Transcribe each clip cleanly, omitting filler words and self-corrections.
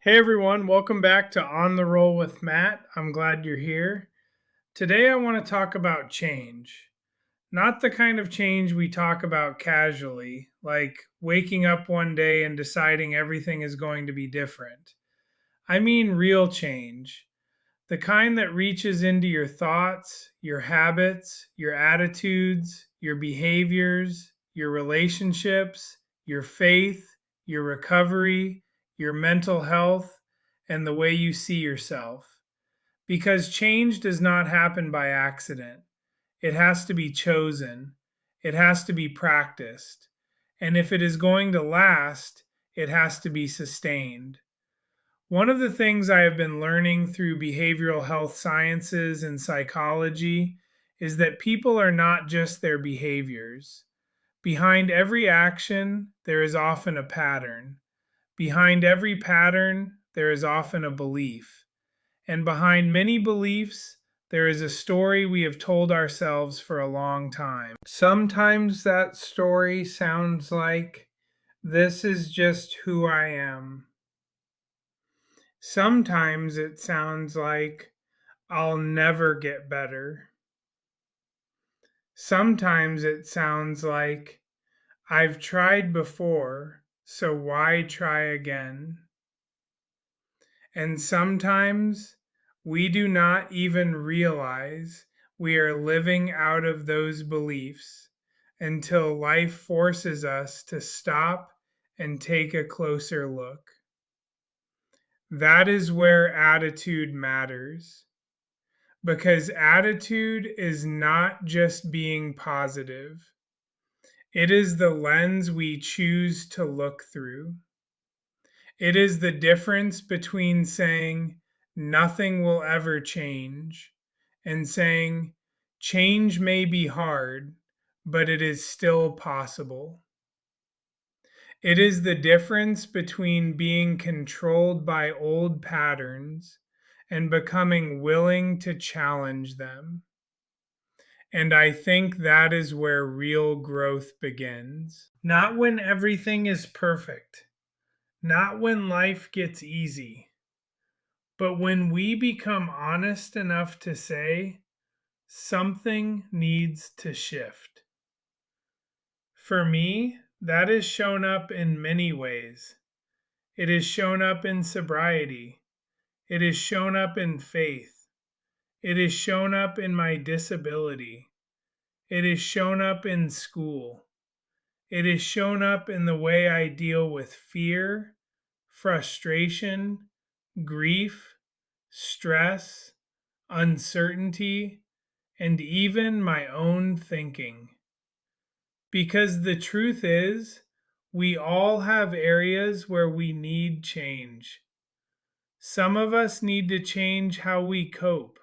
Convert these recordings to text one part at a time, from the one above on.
Hey everyone, welcome back to On the Roll with Matt. I'm glad you're here. Today I want to talk about change. Not the kind of change we talk about casually, like waking up one day and deciding everything is going to be different. I mean real change, the kind that reaches into your thoughts, your habits, your attitudes, your behaviors, your relationships, your faith, your recovery, your mental health, and the way you see yourself. Because change does not happen by accident, it has to be chosen, it has to be practiced. And if it is going to last, it has to be sustained. One of the things I have been learning through behavioral health sciences and psychology is that people are not just their behaviors. Behind every action, there is often a pattern. Behind every pattern, there is often a belief. And behind many beliefs, there is a story we have told ourselves for a long time. Sometimes that story sounds like, "This is just who I am." Sometimes it sounds like, "I'll never get better." Sometimes it sounds like, "I've tried before, so why try again?" And sometimes we do not even realize we are living out of those beliefs until life forces us to stop and take a closer look. That is where attitude matters. Because attitude is not just being positive, it is the lens we choose to look through. It is the difference between saying nothing will ever change and saying change may be hard, but it is still possible. It is the difference between being controlled by old patterns and becoming willing to challenge them. And I think that is where real growth begins. Not when everything is perfect, not when life gets easy, but when we become honest enough to say, something needs to shift. For me, that has shown up in many ways. It has shown up in sobriety, it has shown up in faith, it has shown up in my disability, it has shown up in school. It has shown up in the way I deal with fear, frustration, grief, stress, uncertainty, and even my own thinking. Because the truth is, we all have areas where we need change. Some of us need to change how we cope.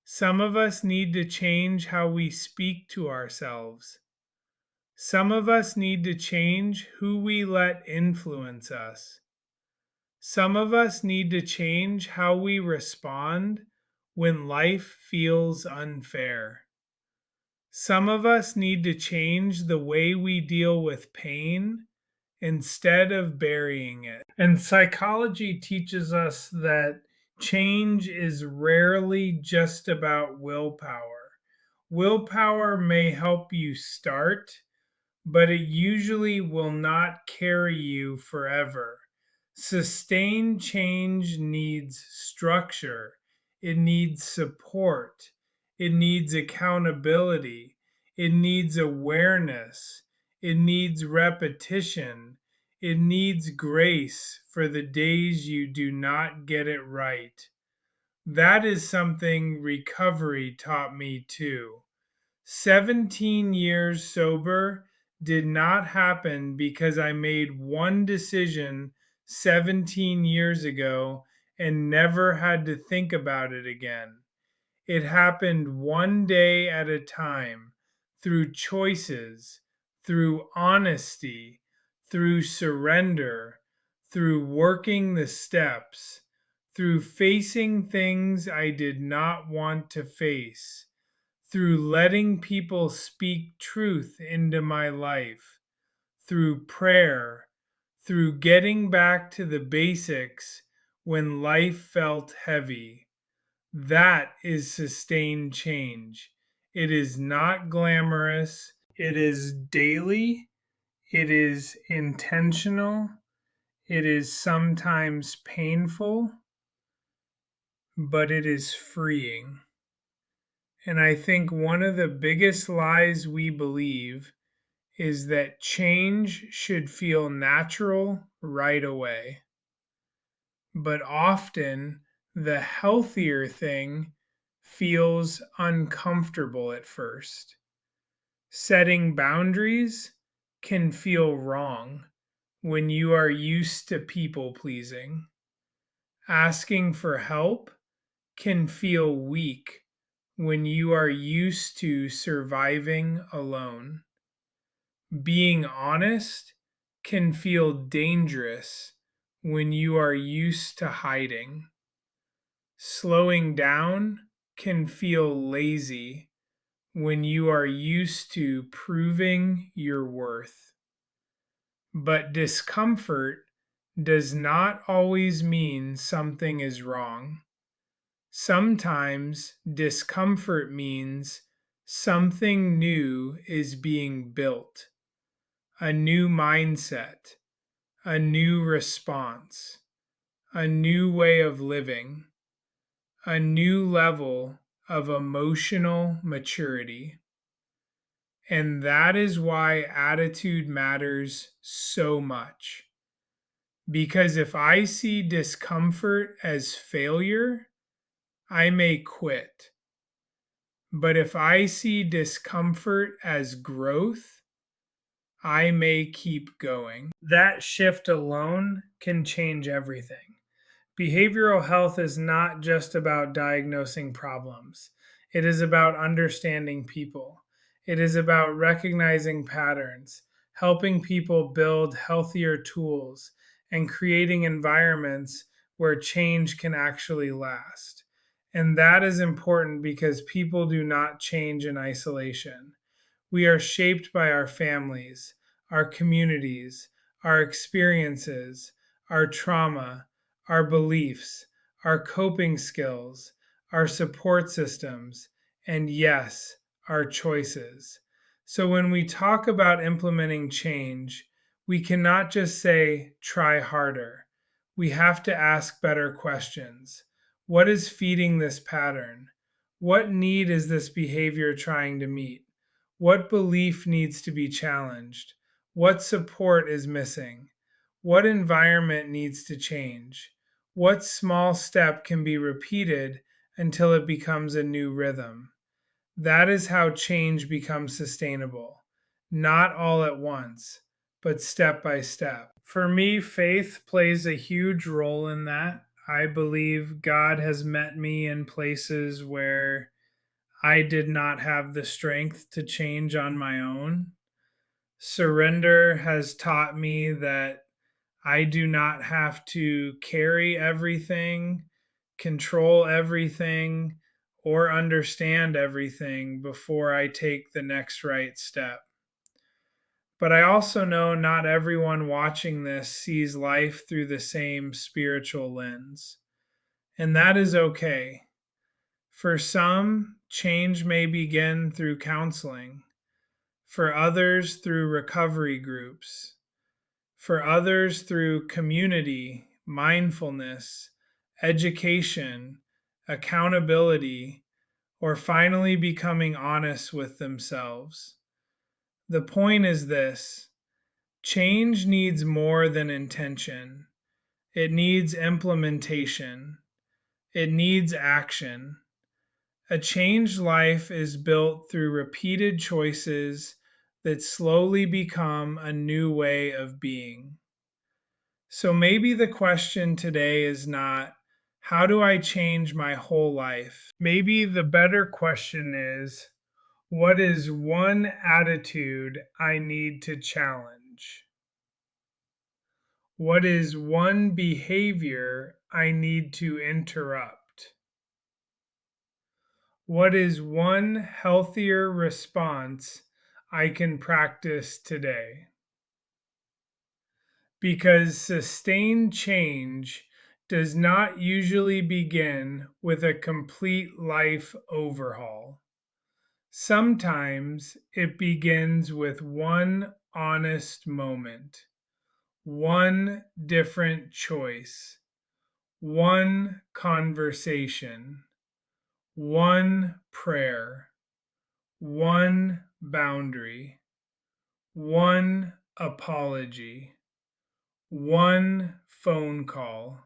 Some of us need to change how we speak to ourselves. Some of us need to change who we let influence us. Some of us need to change how we respond when life feels unfair. Some of us need to change the way we deal with pain instead of burying it. And psychology teaches us that change is rarely just about willpower. Willpower may help you start, but it usually will not carry you forever. Sustained change needs structure, it needs support, it needs accountability, it needs awareness, it needs repetition, it needs grace for the days you do not get it right. That is something recovery taught me too. 17 years sober did not happen because I made one decision 17 years ago and never had to think about it again. It happened one day at a time through choices, through honesty, through surrender, through working the steps, through facing things I did not want to face, through letting people speak truth into my life, through prayer, through getting back to the basics when life felt heavy. That is sustained change. It is not glamorous, it is daily, it is intentional, it is sometimes painful, but it is freeing. And I think one of the biggest lies we believe is that change should feel natural right away. But often the healthier thing feels uncomfortable at first. Setting boundaries can feel wrong when you are used to people pleasing. Asking for help can feel weak when you are used to surviving alone. Being honest can feel dangerous when you are used to hiding. Slowing down can feel lazy when you are used to proving your worth. But discomfort does not always mean something is wrong. Sometimes discomfort means something new is being built, a new mindset, a new response, a new way of living, a new level of emotional maturity. And that is why attitude matters so much. Because if I see discomfort as failure, I may quit. But if I see discomfort as growth, I may keep going. That shift alone can change everything. Behavioral health is not just about diagnosing problems, it is about understanding people. It is about recognizing patterns, helping people build healthier tools, and creating environments where change can actually last. And that is important because people do not change in isolation. We are shaped by our families, our communities, our experiences, our trauma, our beliefs, our coping skills, our support systems, and yes, our choices. So when we talk about implementing change, we cannot just say, try harder. We have to ask better questions. What is feeding this pattern? What need is this behavior trying to meet? What belief needs to be challenged? What support is missing? What environment needs to change? What small step can be repeated until it becomes a new rhythm? That is how change becomes sustainable, not all at once, but step by step. For me, faith plays a huge role in that. I believe God has met me in places where I did not have the strength to change on my own. Surrender has taught me that I do not have to carry everything, control everything, or understand everything before I take the next right step. But I also know not everyone watching this sees life through the same spiritual lens. And that is okay. For some, change may begin through counseling. For others, through recovery groups. For others, through community, mindfulness, education, accountability, or finally becoming honest with themselves. The point is this: change needs more than intention, it needs implementation, it needs action. A changed life is built through repeated choices that slowly become a new way of being. So maybe the question today is not, how do I change my whole life? Maybe the better question is, what is one attitude I need to challenge? What is one behavior I need to interrupt? What is one healthier response I can practice today? because sustained change does not usually begin with a complete life overhaul. Sometimes it begins with one honest moment, one different choice, one conversation, one prayer, one boundary, one apology, one phone call,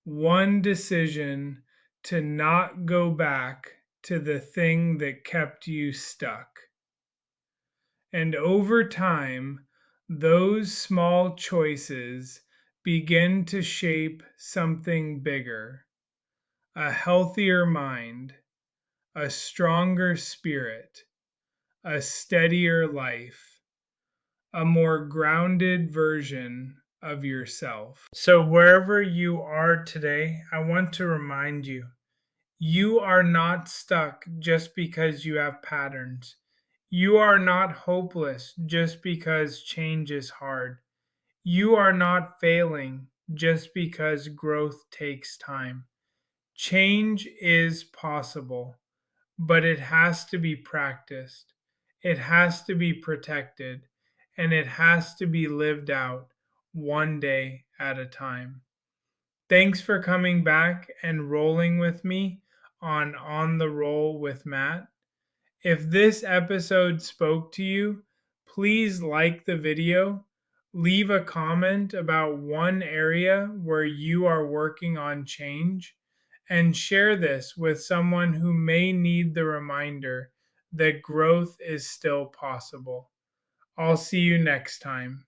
one decision to not go back to the thing that kept you stuck. And over time, those small choices begin to shape something bigger: a healthier mind, a stronger spirit, a steadier life, a more grounded version of yourself. So, wherever you are today, I want to remind you, you are not stuck just because you have patterns. You are not hopeless just because change is hard. You are not failing just because growth takes time. Change is possible, but it has to be practiced. It has to be protected, and it has to be lived out one day at a time. Thanks for coming back and rolling with me on the Roll with Matt. If this episode spoke to you, please like the video, leave a comment about one area where you are working on change, and share this with someone who may need the reminder that growth is still possible. I'll see you next time.